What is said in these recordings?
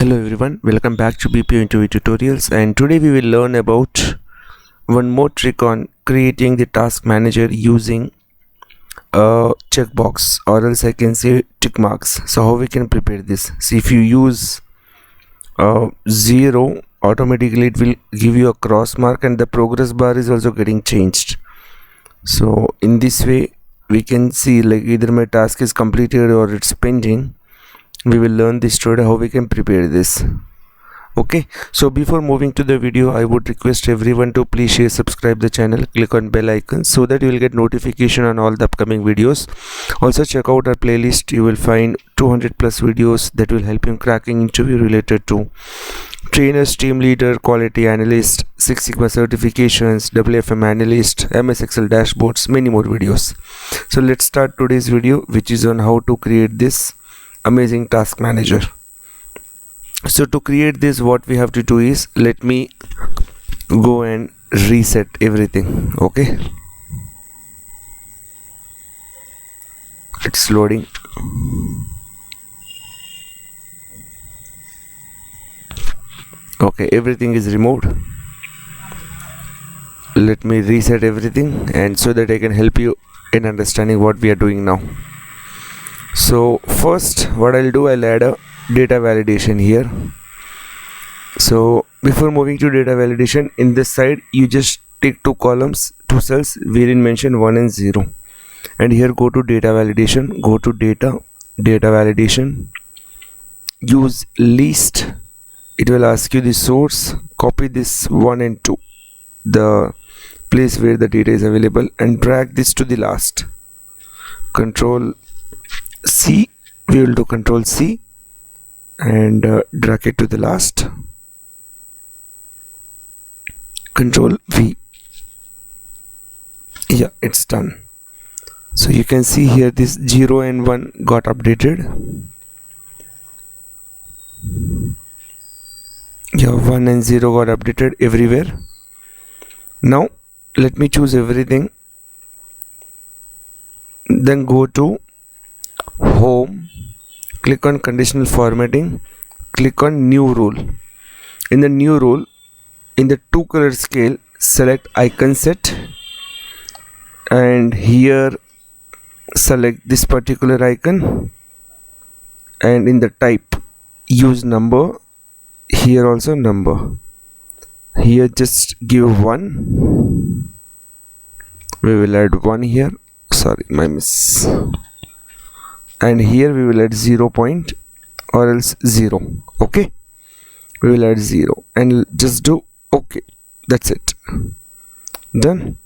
Hello everyone, welcome back to BPO Interview Tutorials, and today we will learn about one more trick on creating the task manager using a checkbox, or else I can say tick marks. So how we can prepare this? See, if you use 0, automatically it will give you a cross mark and the progress bar is also getting changed. So in this way we can see like either my task is completed or it's pending. We will learn this today how we can prepare this. Okay, so before moving to the video, I would request everyone to please share, subscribe the channel, click on bell icon so that you will get notification on all the upcoming videos. Also check out our playlist. You will find 200 plus videos that will help you in cracking interview related to trainers, team leader, quality analyst, Six Sigma certifications, WFM analyst, MS Excel dashboards, many more videos. So let's start today's video, which is on how to create this amazing task manager. So to create this, what we have to do is, let me go and reset everything. Okay, it's loading. Okay, everything is removed. Let me reset everything, and so that I can help you in understanding what we are doing now. So first what I'll do, I'll add a data validation here. So before moving to data validation, in this side you just take two cells wherein mention 1 and 0, and here go to data validation, go to data validation, use list. It will ask you the source, copy this 1 and 2, the place where the data is available, and drag this to the last. Control C, we will do Control C and drag it to the last. Control V. Yeah, it's done. So you can see here this 0 and 1 got updated. Yeah, 1 and 0 got updated everywhere. Now let me choose everything, then go to Home, click on conditional formatting, click on new rule. In the new rule, in the 2 color scale, select icon set, and here select this particular icon, and in the type use number, here also number, here just give 1. We will add 1 here, sorry, my miss, and here we will add 0 point or else 0. Okay, we will add 0 and just do okay. That's it, done.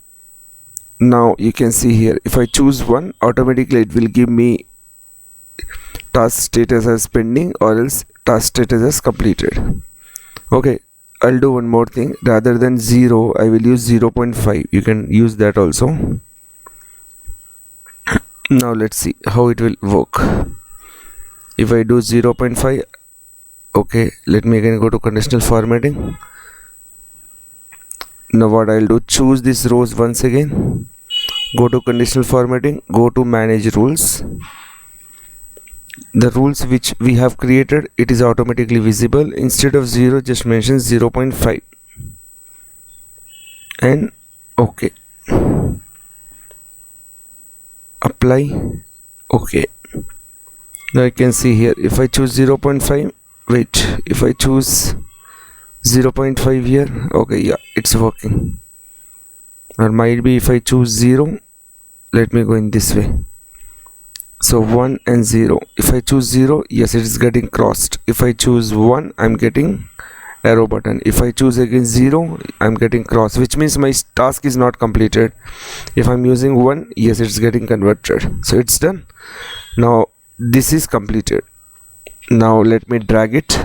Now you can see here, if I choose 1, automatically it will give me task status as pending or else task status as completed. Okay, I'll do one more thing. Rather than 0, I will use 0.5. You can use that also. Now let's see how it will work. If I do 0.5, okay, let me again go to conditional formatting. Now what I'll do, choose these rows once again, go to conditional formatting, go to manage rules. The rules which we have created, it is automatically visible. Instead of 0, just mention 0.5 and okay, apply. Okay, now you can see here, if I choose 0.5, wait, if I choose 0.5 here, okay, yeah, it's working. Or might be if I choose 0, let me go in this way. So 1 and 0, if I choose 0, yes, it is getting crossed. If I choose 1, I'm getting arrow button. If I choose again 0, I'm getting cross, which means my task is not completed. If I'm using 1, yes, it's getting converted. So it's done. Now this is completed. Now let me drag it.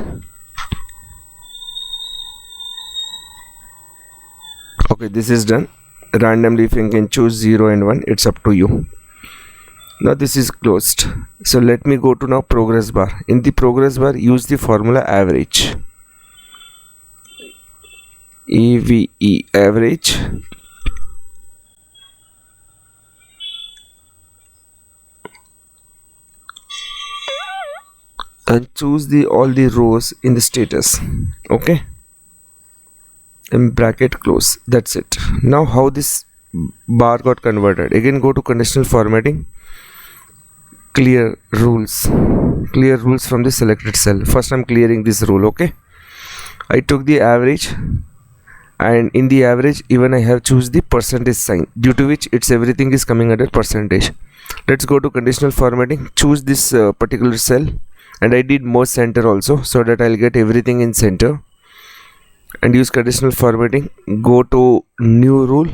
Okay, this is done. Randomly if you can choose 0 and 1, it's up to you. Now this is closed. So let me go to now progress bar. In the progress bar, use the formula average, AVE, average. and choose the all the rows in the status. Okay, in bracket close. That's it. Now how this bar got converted? Again, go to conditional formatting, clear rules from the selected cell. First I'm clearing this rule. Okay, I took the average, and in the average even I have choose the percentage sign, due to which it's everything is coming under percentage. Let's go to conditional formatting, choose this particular cell, and I did more center also, so that I'll get everything in center, and use conditional formatting. Go to new rule,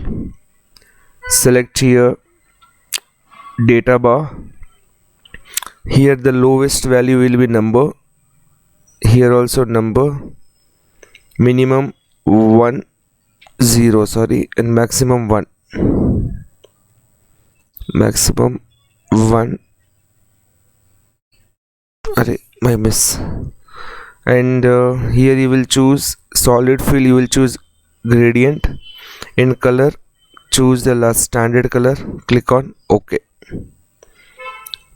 select here data bar. Here the lowest value will be number, here also number, minimum 1 0 sorry, and maximum 1, maximum 1. Array, my miss. And here you will choose solid fill, you will choose gradient. In color, choose the last standard color, click on OK.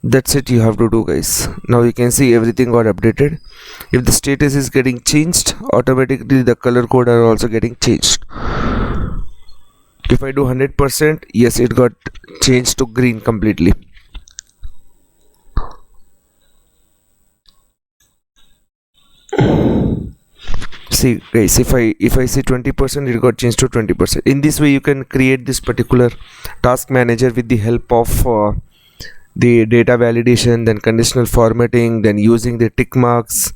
That's it, you have to do, guys. Now you can see everything got updated. If the status is getting changed, automatically the color code are also getting changed. If I do 100%, yes, it got changed to green completely. See guys, if I say 20%, it got changed to 20%. In this way you can create this particular task manager with the help of the data validation, then conditional formatting, then using the tick marks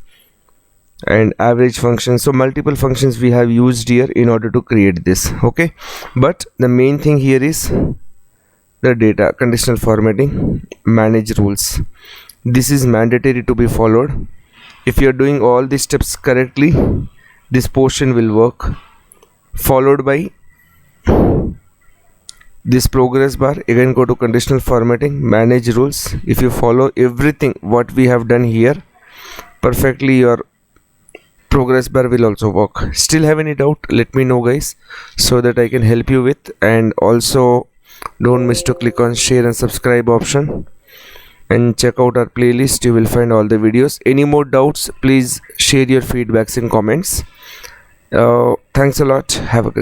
and average function. So multiple functions we have used here in order to create this. Okay, but the main thing here is the data conditional formatting, manage rules. This is mandatory to be followed. If you are doing all these steps correctly, this portion will work, followed by this progress bar. Again, go to conditional formatting, manage rules. If you follow everything what we have done here perfectly, your progress bar will also work. Still have any doubt, let me know, guys, so that I can help you with. And also don't miss to click on share and subscribe option, and check out our playlist. You will find all the videos. Any more doubts, please share your feedbacks in comments. Thanks a lot. Have a great